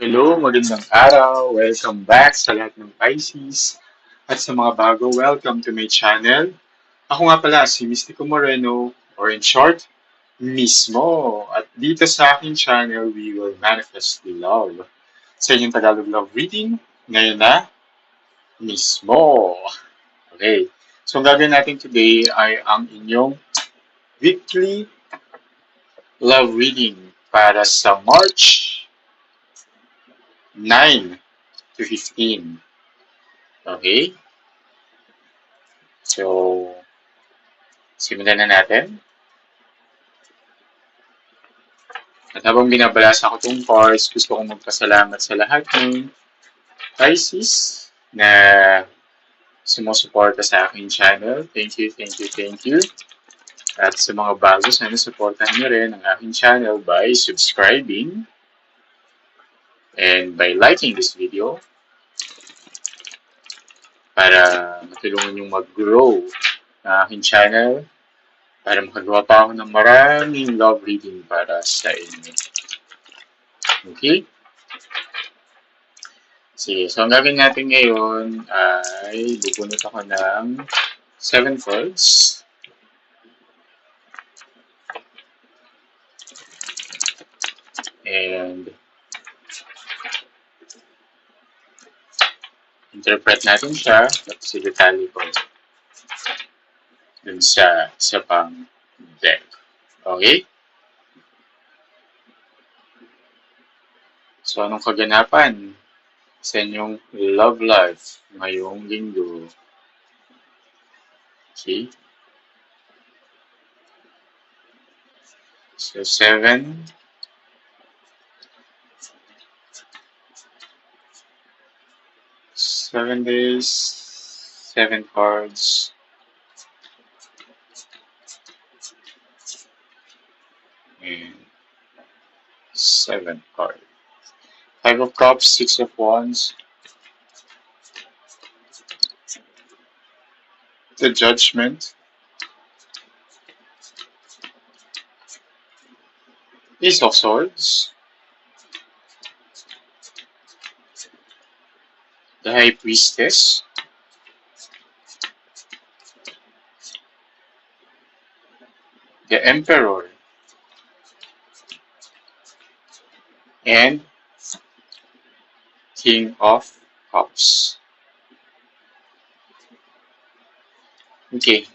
Hello, magandang araw. Welcome back sa lahat ng Pisces. At sa mga bago, welcome to my channel. Ako nga pala si Mystico Moreno, or in short, Mismo. At dito sa aking channel, we will manifest the love. Sa inyong Tagalog love reading, ngayon na, Mismo. Okay. So, ang gagawin natin today ay ang inyong weekly love reading para sa March 9 to 15. Okay? So, simulan na natin. At habang binabalasa ko itong cards, gusto kong magpasalamat sa lahat ng Pisces na sumusuporta sa aking channel. Thank you, thank you, thank you. At sa mga bago, sana supportahan niyo rin ang aking channel by subscribing and by liking this video para matulungan yung mag-grow ng aking channel para makagawa pa ako ng maraming love reading para sa inyo. Okay? Sige, so ang gagawin natin ngayon ay bubunot ako ng 7 cards. And interpret natin siya tapos i-detalye ko dun sa isa pang deck. Okay? So, anong kaganapan sa inyong love life ngayong linggo? Okay? So, 7 days, 7 cards. And 7 cards. 5 of Cups, 6 of Wands. The Judgment. Ace of Swords. The High Priestess. The Emperor. And King of Cups. Okay.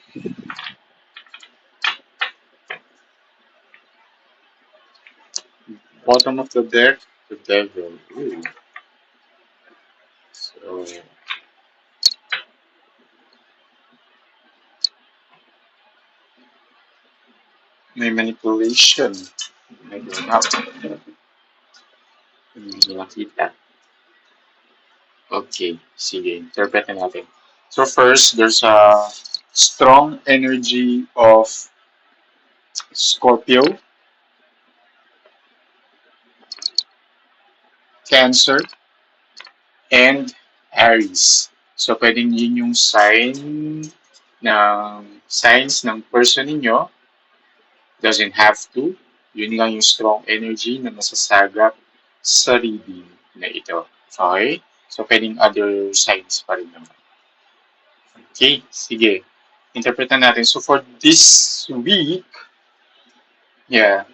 Bottom of the deck, the Devil. Ooh. So, may manipulation. Medyo hindi nakita. Okay, sige, interpret natin. So first, there's a strong energy of Scorpio, Cancer, and Aries. So pwedeng yun yung signs ng person ninyo. Doesn't have to. Yun lang yung strong energy na masasagap sa reading na ito. Okay? So pwedeng other signs pa rin naman. Okay, sige. Interpretan natin. So for this week, yeah.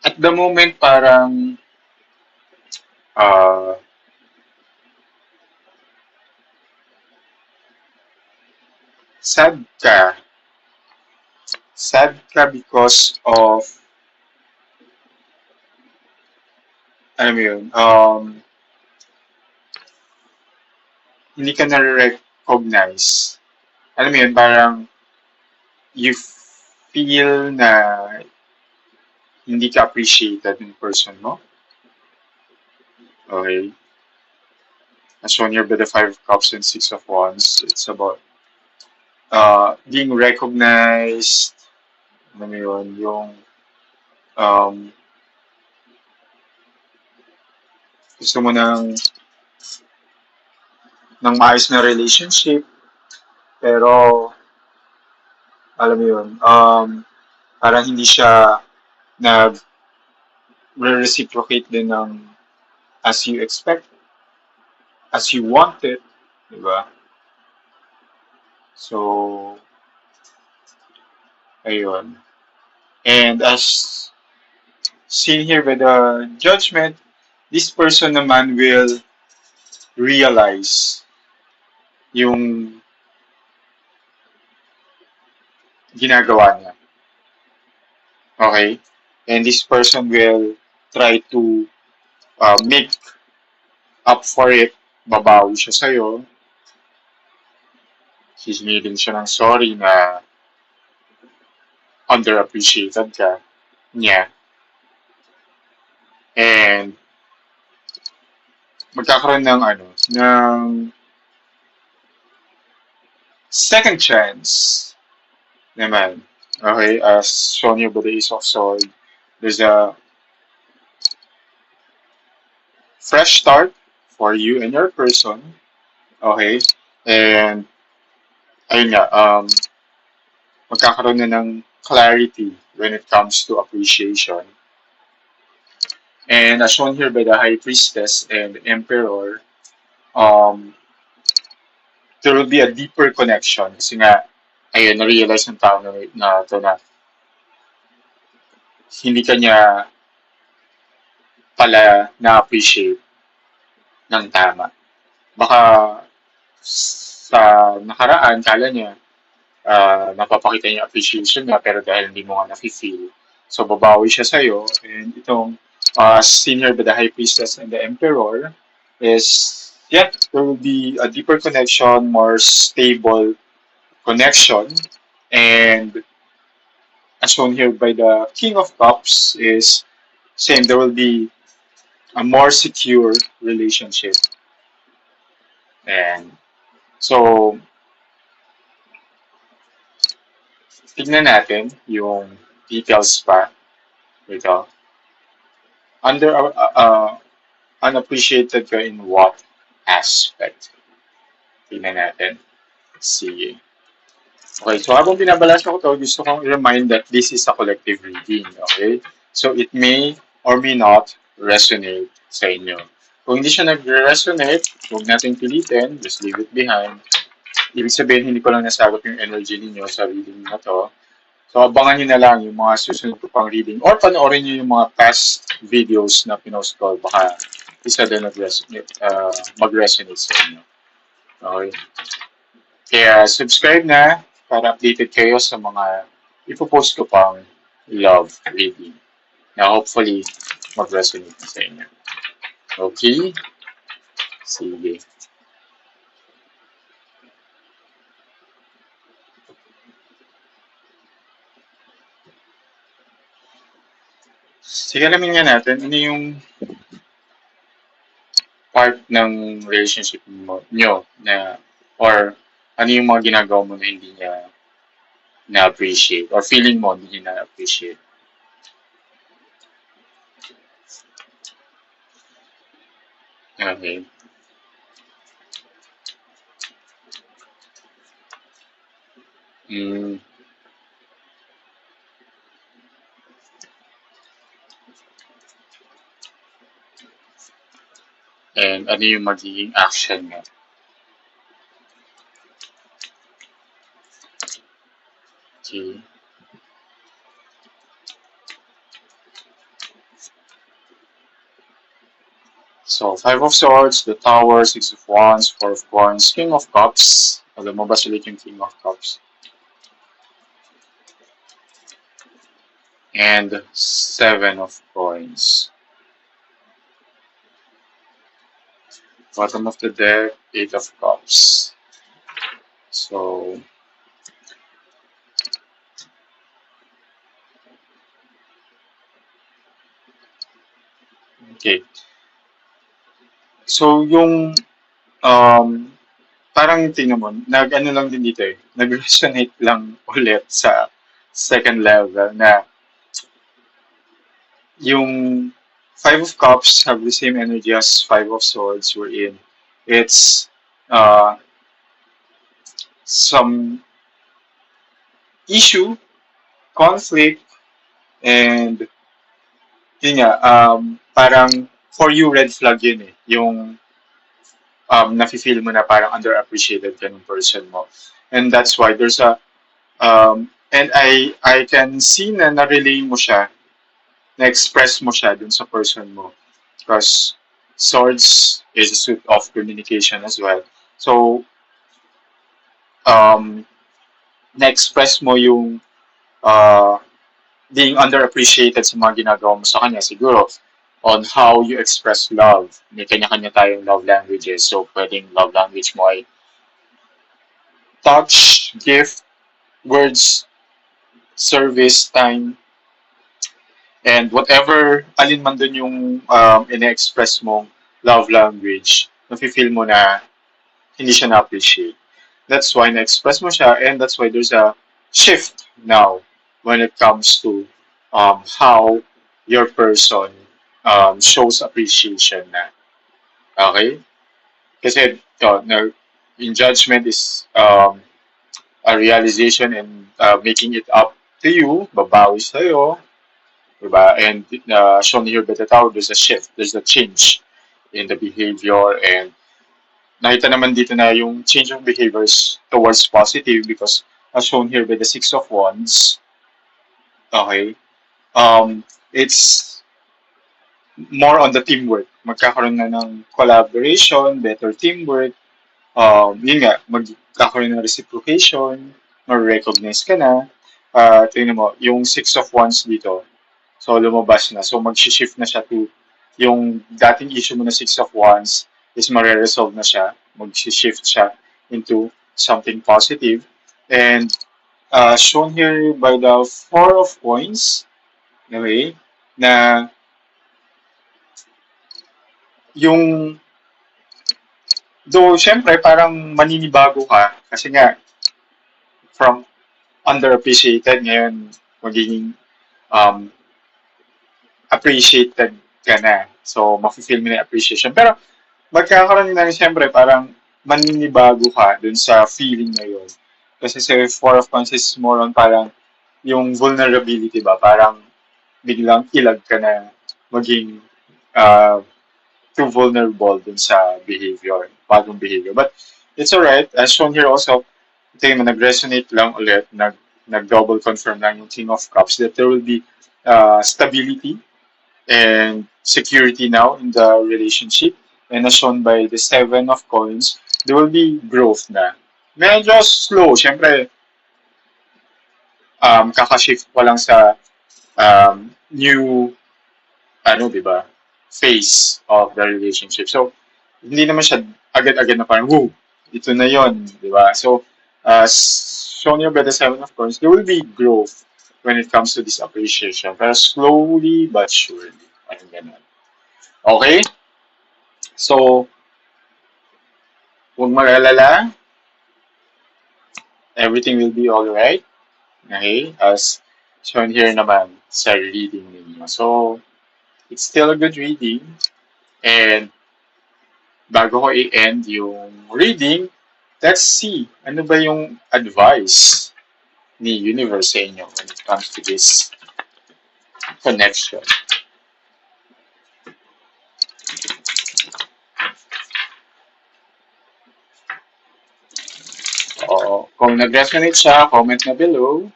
At the moment, parang sad ka. Sad ka because of, alam mo yun, hindi ka na-recognize. Alam mo yun, parang you feel na hindi ka appreciated ng person mo. Okay? As shown here by the 5 of Cups and 6 of Wands, it's about being recognized. Alam mo yun, yung gusto mo ng maayos na relationship, pero alam mo yun, parang hindi siya reciprocate din ng as you expect, as you want it, di ba? So, ayun. And as seen here by the judgment, this person naman will realize yung ginagawa niya. Okay? And this person will try to make up for it. Babawi siya sa'yo. Sisingilin siya ng sorry na underappreciated ka niya. And magkakaroon ng ng second chance naman. Okay, as shown here by the Ace of Swords, there's a fresh start for you and your person. Okay, and ayun nga, magkakaroon na ng clarity when it comes to appreciation. And as shown here by the High Priestess and Emperor, um, there will be a deeper connection kasi nga, ayun, na-realize ng tao na to na hindi kanya pala na-appreciate ng tama. Baka sa nakaraan, kala niya, napapakita niya appreciation niya, pero dahil hindi mo nga nafe-feel, so babawi siya sa'yo, and itong senior by the High Priestess and the Emperor is, yeah, there will be a deeper connection, more stable connection, and as shown here by the King of Cups is same, there will be a more secure relationship. And so, tignan natin yung details pa dito. Under unappreciated ka in what aspect? Tignan natin. Sige. Okay, so habang binabasa ko to, gusto kong i-remind that this is a collective reading, okay? So it may or may not resonate sa inyo. Kung hindi siya nag-resonate, huwag natin pilitin, just leave it behind. Ibig sabihin, hindi ko lang nasagot yung energy ninyo sa reading na to. So abangan nyo na lang yung mga susunod ko pang reading or panoorin nyo yung mga past videos na pinost ko. Baka isa din mag-resonate sa inyo. Okay? Kaya subscribe na para updated kayo sa mga ipopost ko pang love reading na hopefully mag-resonate na sa inyo. Okay? Sige. Sige, alamin nga natin ano yung part ng relationship nyo na or ano yung mga ginagawa mo na hindi niya na-appreciate or feeling mo hindi niya na-appreciate. Okay. Mm. And ano yung magiging action niya? Okay. So, Five of Swords, the Tower, Six of Wands, Four of Coins, King of Cups. Alam mo ba ulit yung King of Cups? And Seven of Coins. Bottom of the deck, Eight of Cups. So, okay. So, yung parang tingnan mo, nag-ano lang din dito eh, nag-resonate lang ulit sa second level na yung Five of Cups have the same energy as Five of Swords we're in. It's uh, some issue, conflict, and yun nga, parang for you red flag yun eh. Yung nafe-feel mo na parang underappreciated ka ng person mo. And that's why there's a and I can see na na-relay mo siya, na-express mo siya dun sa person mo. Because swords is a suit of communication as well. So, um, na-express mo yung uh, being underappreciated sa mga ginagawa mo sa kanya siguro on how you express love. May kanya-kanya tayong love languages. So, pwedeng love language mo ay touch, gift, words, service, time, and whatever alin man dun yung ine-express mong love language, nafe-feel mo na hindi siya na-appreciate. That's why na-express mo siya and that's why there's a shift now when it comes to how your person shows appreciation na. Okay? Kasi in judgment is a realization and making it up to you, babawi sa'yo, diba? And shown here by the tower, there's a shift, there's a change in the behavior and nakita naman dito na yung change of behaviors towards positive because as shown here by the Six of Wands, okay, it's more on the teamwork. Magkakaroon na ng collaboration, better teamwork, yun nga, magkakaroon ng reciprocation, ma-recognize ka na. Tingnan mo, yung Six of Wands dito, so lumabas na. So mag-shift na siya to yung dating issue mo na Six of Wands is mare-resolve na siya. Mag-shift siya into something positive. And shown here by the Four of Coins, okay, na yung though syempre parang maninibago ka kasi nga from underappreciated ngayon magiging um, appreciated ka na. So, mafe-feel mo na yung appreciation. Pero, magkakaroon na rin siyempre parang maninibago ka dun sa feeling na yun. Kasi sa Four of Wands is more on parang yung vulnerability ba? Parang biglang ilag ka na maging uh, too vulnerable dun sa behavior, bagong behavior. But, it's alright. As shown here also, tingin mo, nag-resonate lang ulit, nag-double confirm lang yung King of Cups that there will be stability and security now in the relationship. And as shown by the Seven of Coins, there will be growth na. Medyo slow. Siyempre, kakashift pa lang sa new, di ba, phase of the relationship. So, hindi naman siya agad-agad na parang, woo, ito na yon, di ba? So, shown here by the Seven of Coins, there will be growth when it comes to this appreciation. Pero slowly but surely. Parang ganun. Okay? So, huwag mag-alala. Everything will be alright. Okay? As shown here naman sa reading ninyo. So, it's still a good reading. And, bago ko i-end yung reading, let's see, ano ba yung advice ni universe sa inyo when it comes to this connection. O, kung nag-resonate siya, comment na below.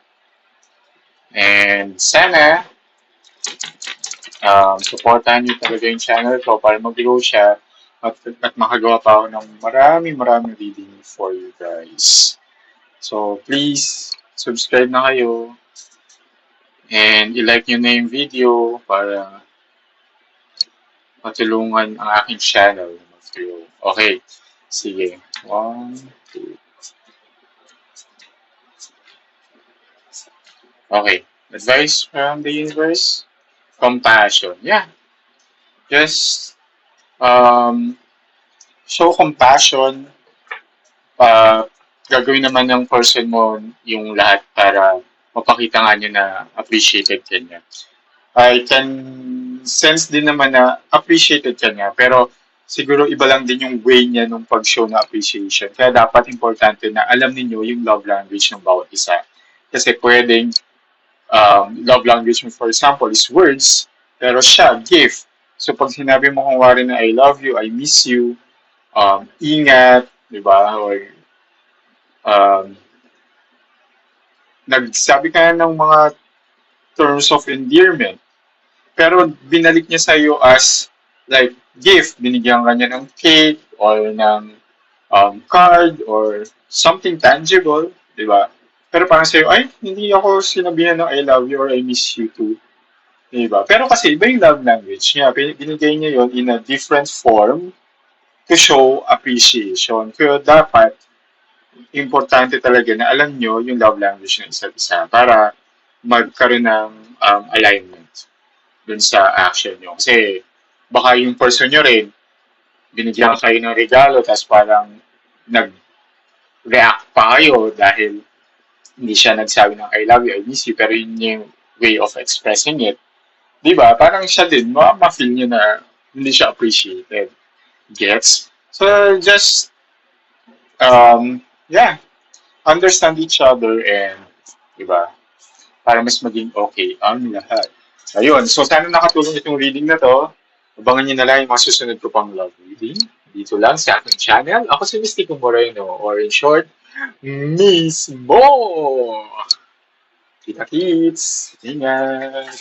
And sana, supportahan niyo talaga yung channel ko para mag-grow siya at makagawa pa ako ng maraming reading for you guys. So, please, subscribe na kayo. And i-like nyo na yung video para matulungan ang aking channel mag-grow. Okay. Sige. 1, 2. Okay. Advice from the universe? Compassion. Yeah. Just show compassion. Gagawin naman ng person mo yung lahat para mapakita nga niya na appreciated ka niya. I can sense din naman na appreciated ka niya, pero siguro iba lang din yung way niya nung pag-show na appreciation. Kaya dapat importante na alam niyo yung love language ng bawat isa. Kasi pwedeng love language mo, for example, is words, Pero siya, gift. So pag sinabi mo kung wari na I love you, I miss you, ingat, di ba? Or um, nagsabi ka na ng mga terms of endearment, pero binalik niya sa'yo as like gift. Binigyan ka niya ng cake or ng card or something tangible, di ba? Pero parang sa'yo, ay, hindi ako sinabihan ng I love you or I miss you too. Di ba? Pero kasi iba yung love language niya. Binigay niya yon in a different form to show appreciation. Kaya dapat, importante talaga na alam nyo yung love language ng isa't isa para magkaroon ng alignment dun sa action nyo. Kasi baka yung person nyo rin, binigyan kayo ng regalo, tapos parang nag-react pa kayo dahil hindi siya nagsabi ng I love you, I miss you, pero yun yung way of expressing it. Di ba? Parang siya din, ma-feel niya na hindi siya appreciated. Gets? So, just, yeah, understand each other and, di ba, para mas maging okay ang lahat. Ayun, so sana nakatulong itong reading na to. Abangan nyo na lang yung mga susunod ko pang love reading. Dito lang sa aking channel. Ako si Mystico Moreno, or in short, Mismo! Kita-kits! Ingat!